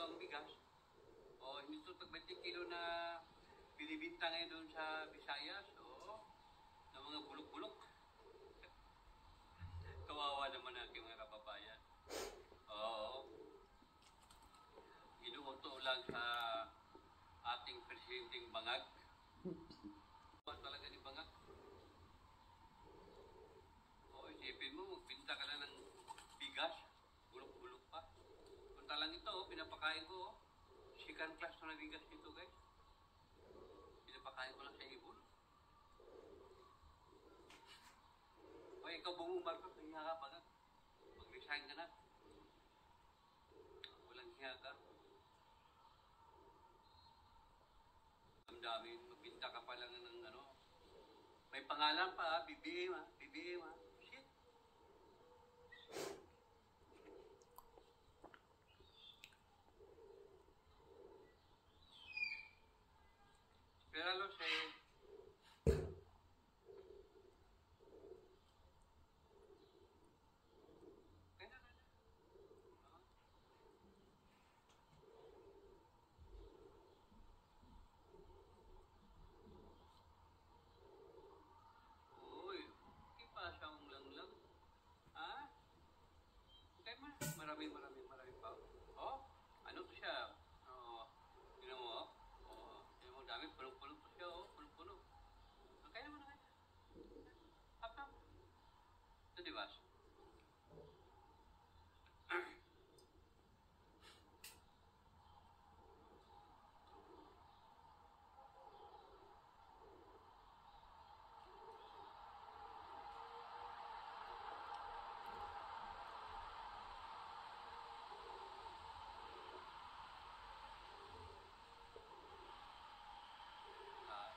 ang bigas. O, hindi ito tag 20 kilo na binibinta ngayon doon sa Visayas. O, ng mga bulok-bulok. Kawawa naman natin mga kababayan. Oo. Inuuto lang sa ating presidenteng Bangag. Talaga ni Bangag. O, isipin mo, magbinta ka na ng bigas. Bulok-bulok pa. Punta lang ito, pinapakain ko. Second class na bigas dito, guys. Pinapakain ko lang sa ibon. O, ikaw Bongbong Marcos, nahiya ka pa nga. Mag-resign ka na. Walang hiya ka. Ang dami, magbinta ka pa lang ng ano. May pangalan pa, BBM ha. BBM ha. Shit. Pero lo sé. Uy, ¿qué pasa un lang? Ha? Okay, marami pa. Oh, ano to siya? Oh, yun mo, oh, yun mo dami, puno-puno to siya, oh, puno-puno. Okay naman na kaya. Apa? Ito, di ba?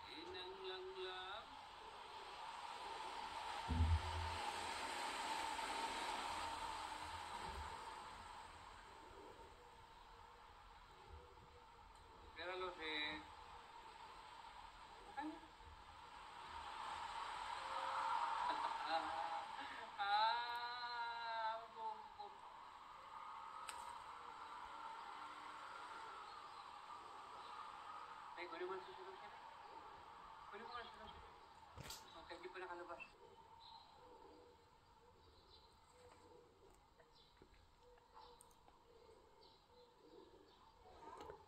Kainang lang. Pero lo sé. Okay. Bum. Ay, kunin mo na susunod siya. Kunin mo na susunod siya. Okay, hindi pa nakalabas.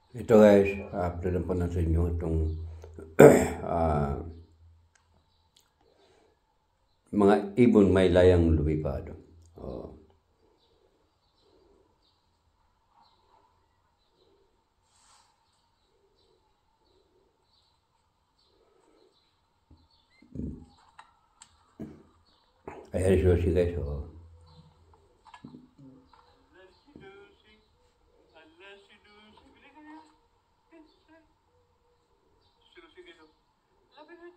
Ito guys, upload lang po na sa inyo itong mga ibon may layang lumipad. Ayan siya guys. Susi gitu. Lapin.